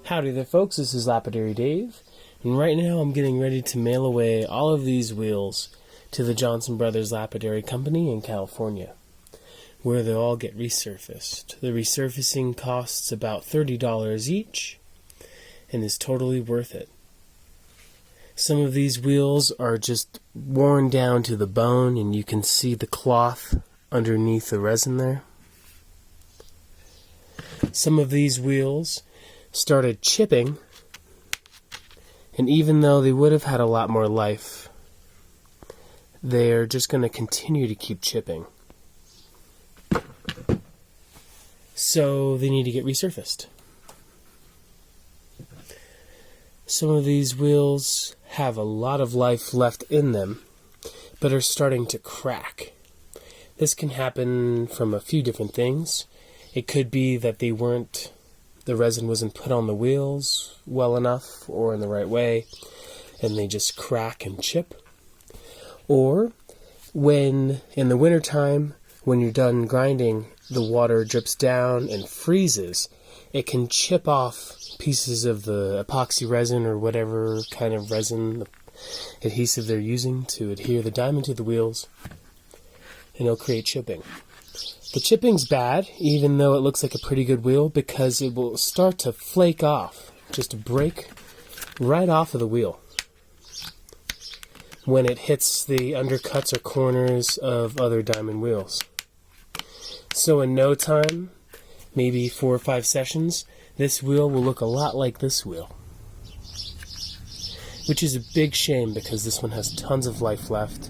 Howdy there folks, this is Lapidary Dave, and right now I'm getting ready to mail away all of these wheels to the Johnson Brothers Lapidary Company in California, where they'll all get resurfaced. The resurfacing costs about $30 each, and is totally worth it. Some of these wheels are just worn down to the bone, and you can see the cloth underneath the resin there. Some of these wheels started chipping, and even though they would have had a lot more life, they're just going to continue to keep chipping. So they need to get resurfaced. Some of these wheels have a lot of life left in them, but are starting to crack. This can happen from a few different things. It could be that the resin wasn't put on the wheels well enough or in the right way, and they just crack and chip. Or when, in the wintertime, when you're done grinding, the water drips down and freezes, it can chip off pieces of the epoxy resin or whatever kind of resin adhesive they're using to adhere the diamond to the wheels, and it'll create chipping. The chipping's bad, even though it looks like a pretty good wheel, because it will start to flake off, just break right off of the wheel when it hits the undercuts or corners of other diamond wheels. So in no time, maybe 4 or 5 sessions, this wheel will look a lot like this wheel. Which is a big shame because this one has tons of life left,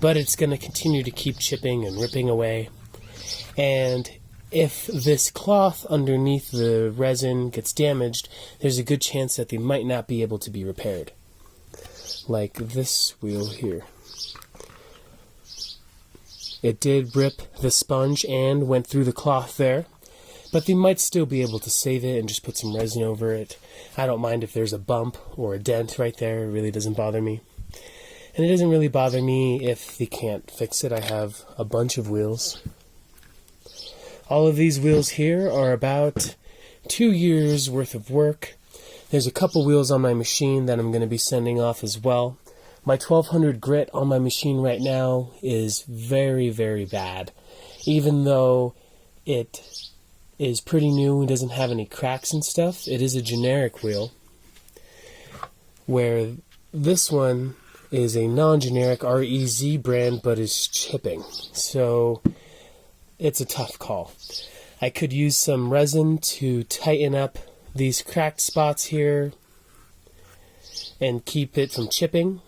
but it's going to continue to keep chipping and ripping away. And if this cloth underneath the resin gets damaged, there's a good chance that they might not be able to be repaired. Like this wheel here. It did rip the sponge and went through the cloth there, but they might still be able to save it and just put some resin over it. I don't mind if there's a bump or a dent right there. It really doesn't bother me. And it doesn't really bother me if they can't fix it. I have a bunch of wheels. All of these wheels here are about 2 years worth of work. There's a couple wheels on my machine that I'm going to be sending off as well. My 1200 grit on my machine right now is very, very bad. Even though it is pretty new and doesn't have any cracks and stuff, it is a generic wheel. Where this one is a non-generic REZ brand but is chipping. So it's a tough call. I could use some resin to tighten up these cracked spots here and keep it from chipping.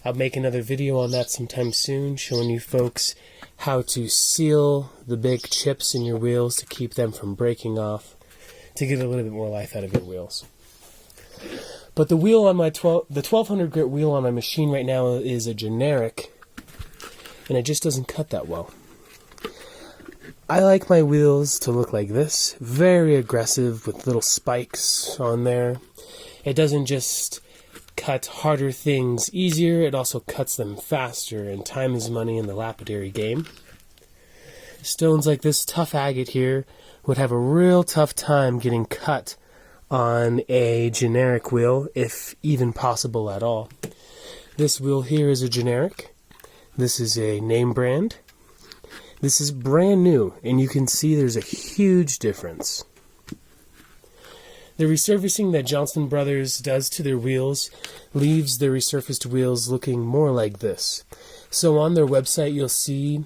I'll make another video on that sometime soon, showing you folks how to seal the big chips in your wheels to keep them from breaking off, to get a little bit more life out of your wheels. But the wheel on my the 1200 grit wheel on my machine right now is a generic, and it just doesn't cut that well. I like my wheels to look like this, very aggressive with little spikes on there. It doesn't just cut harder things easier, it also cuts them faster, and time is money in the lapidary game. Stones like this tough agate here would have a real tough time getting cut on a generic wheel, if even possible at all. This wheel here is a generic. This is a name brand. This is brand new, and you can see there's a huge difference. The resurfacing that Johnson Brothers does to their wheels leaves the resurfaced wheels looking more like this. So on their website you'll see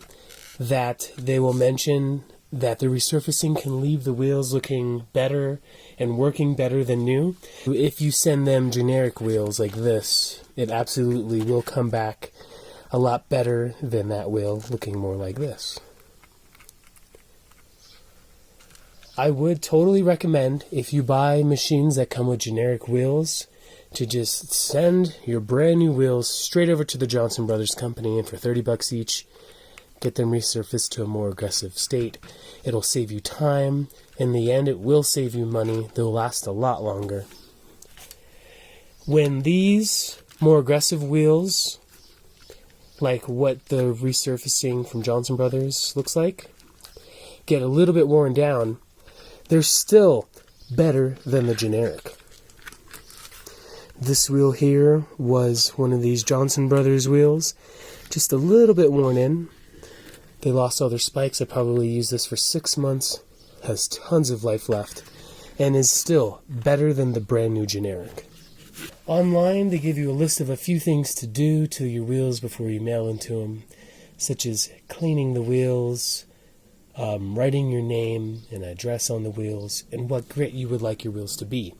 that they will mention that the resurfacing can leave the wheels looking better and working better than new. If you send them generic wheels like this, it absolutely will come back a lot better than that wheel looking more like this. I would totally recommend, if you buy machines that come with generic wheels, to just send your brand new wheels straight over to the Johnson Brothers Company, and for $30 each, get them resurfaced to a more aggressive state. It'll save you time. In the end, it will save you money. They'll last a lot longer. When these more aggressive wheels, like what the resurfacing from Johnson Brothers looks like, get a little bit worn down, they're still better than the generic. This wheel here was one of these Johnson Brothers wheels, just a little bit worn in. They lost all their spikes. I probably used this for 6 months, has tons of life left, and is still better than the brand new generic. Online, they give you a list of a few things to do to your wheels before you mail them to them, such as cleaning the wheels, writing your name and address on the wheels, and what grit you would like your wheels to be.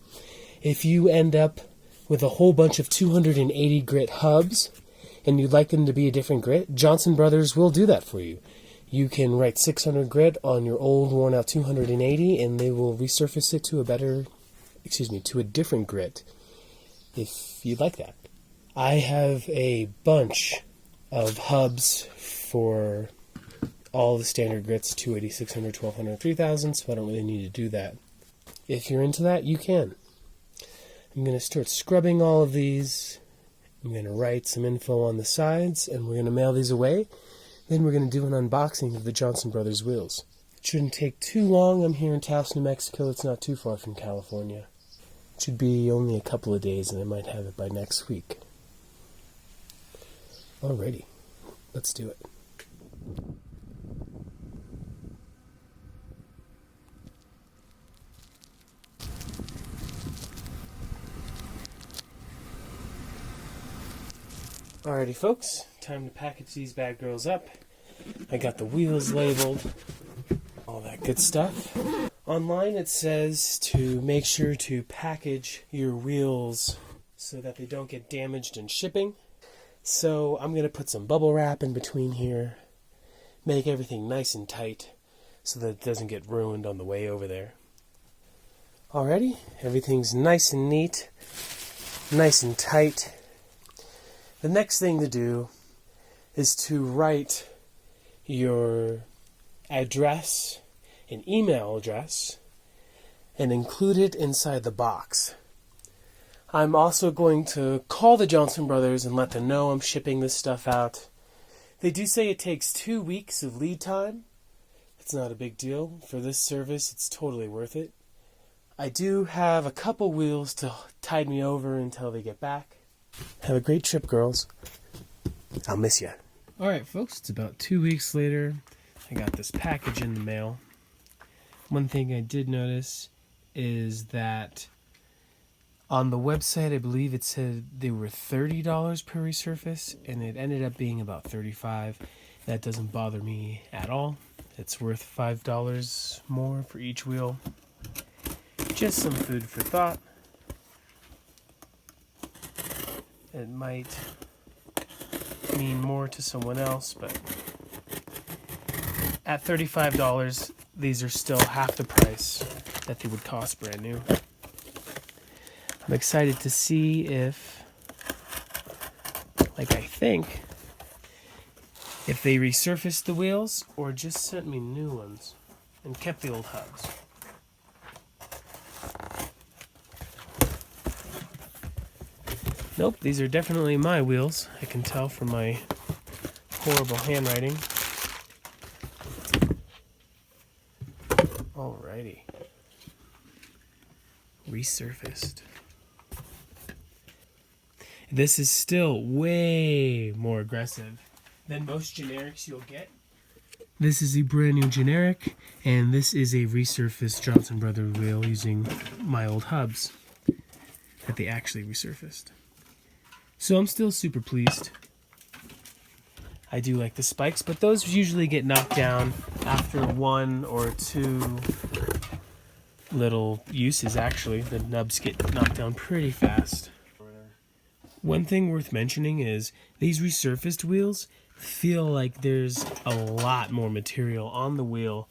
If you end up with a whole bunch of 280 grit hubs and you'd like them to be a different grit, Johnson Brothers will do that for you. You can write 600 grit on your old worn out 280 and they will resurface it to a different grit if you'd like that. I have a bunch of hubs for all the standard grits, 280, 600, 1200, 3000, so I don't really need to do that. If you're into that, you can. I'm going to start scrubbing all of these. I'm going to write some info on the sides, and we're going to mail these away. Then we're going to do an unboxing of the Johnson Brothers wheels. It shouldn't take too long. I'm here in Taos, New Mexico. It's not too far from California. It should be only a couple of days, and I might have it by next week. Alrighty, let's do it. Alrighty folks, time to package these bad girls up. I got the wheels labeled, all that good stuff. Online it says to make sure to package your wheels so that they don't get damaged in shipping. So I'm going to put some bubble wrap in between here, make everything nice and tight so that it doesn't get ruined on the way over there. Alrighty, everything's nice and neat, nice and tight. The next thing to do is to write your address and email address and include it inside the box. I'm also going to call the Johnson Brothers and let them know I'm shipping this stuff out. They do say it takes 2 weeks of lead time. It's not a big deal. For this service, it's totally worth it. I do have a couple wheels to tide me over until they get back. Have a great trip, girls. I'll miss you. Alright, folks, it's about 2 weeks later. I got this package in the mail. One thing I did notice is that on the website, I believe it said they were $30 per resurface, and it ended up being about $35. That doesn't bother me at all. It's worth $5 more for each wheel. Just some food for thought. It might mean more to someone else, but at $35, these are still half the price that they would cost brand new. I'm excited to see if, if they resurfaced the wheels or just sent me new ones and kept the old hubs. Nope, these are definitely my wheels. I can tell from my horrible handwriting. Alrighty. Resurfaced. This is still way more aggressive than most generics you'll get. This is a brand new generic, and this is a resurfaced Johnson Brothers wheel using my old hubs that they actually resurfaced. So I'm still super pleased. I do like the spikes, but those usually get knocked down after 1 or 2 little uses, actually. The nubs get knocked down pretty fast. One thing worth mentioning is these resurfaced wheels feel like there's a lot more material on the wheel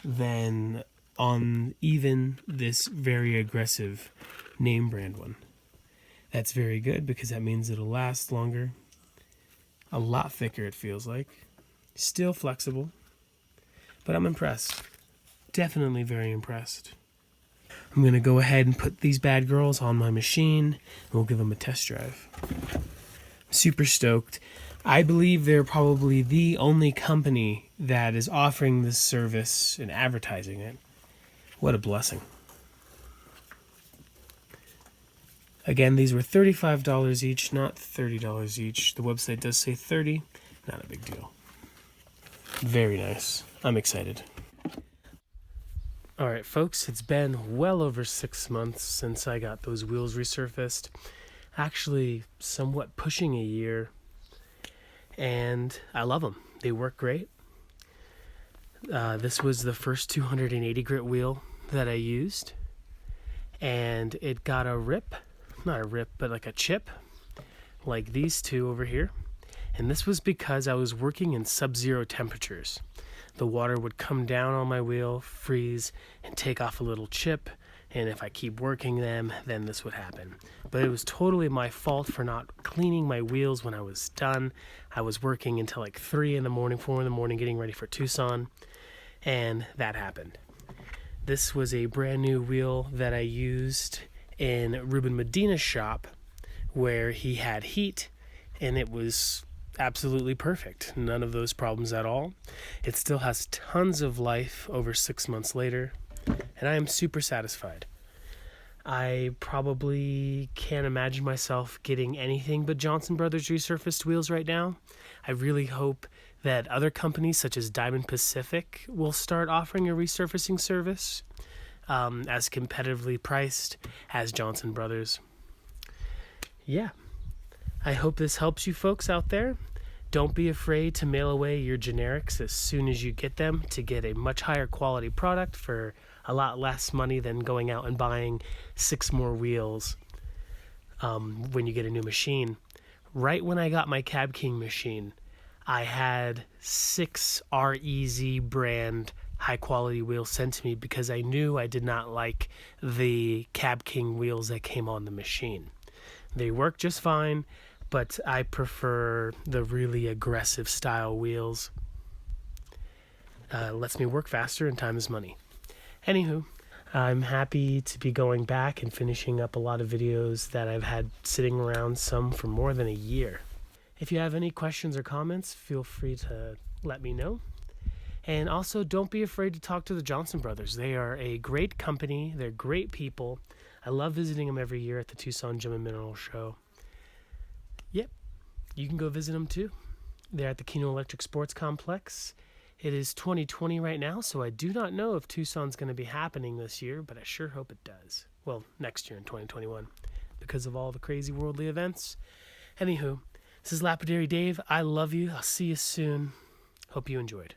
than on even this very aggressive name brand one. That's very good because that means it'll last longer. A lot thicker, it feels like. Still flexible. But I'm impressed. Definitely very impressed. I'm going to go ahead and put these bad girls on my machine and we'll give them a test drive. Super stoked. I believe they're probably the only company that is offering this service and advertising it. What a blessing. Again, these were $35 each, not $30 each. The website does say $30. Not a big deal. Very nice. I'm excited. Alright folks, it's been well over 6 months since I got those wheels resurfaced. Actually, somewhat pushing a year. And I love them. They work great. This was the first 280 grit wheel that I used. And it got a rip. Not a rip, but like a chip. Like these two over here. And this was because I was working in sub-zero temperatures. The water would come down on my wheel, freeze, and take off a little chip. And if I keep working them, then this would happen. But it was totally my fault for not cleaning my wheels when I was done. I was working until like 3 in the morning, 4 in the morning, getting ready for Tucson. And that happened. This was a brand new wheel that I used in Ruben Medina's shop, where he had heat, and it was absolutely perfect. None of those problems at all. It still has tons of life over 6 months later, and I am super satisfied. I probably can't imagine myself getting anything but Johnson Brothers resurfaced wheels right now. I really hope that other companies such as Diamond Pacific will start offering a resurfacing service as competitively priced as Johnson Brothers. Yeah. I hope this helps you folks out there. Don't be afraid to mail away your generics as soon as you get them to get a much higher quality product for a lot less money than going out and buying 6 more wheels when you get a new machine. Right when I got my Cab King machine, I had 6 REZ brand high quality wheels sent to me because I knew I did not like the Cab King wheels that came on the machine. They work just fine, but I prefer the really aggressive style wheels. Lets me work faster and time is money. Anywho, I'm happy to be going back and finishing up a lot of videos that I've had sitting around, some for more than a year. If you have any questions or comments, feel free to let me know. And also, don't be afraid to talk to the Johnson Brothers. They are a great company. They're great people. I love visiting them every year at the Tucson Gem and Mineral Show. Yep, you can go visit them too. They're at the Keno Electric Sports Complex. It is 2020 right now, so I do not know if Tucson's going to be happening this year, but I sure hope it does. Well, next year in 2021, because of all the crazy worldly events. Anywho, this is Lapidary Dave. I love you. I'll see you soon. Hope you enjoyed.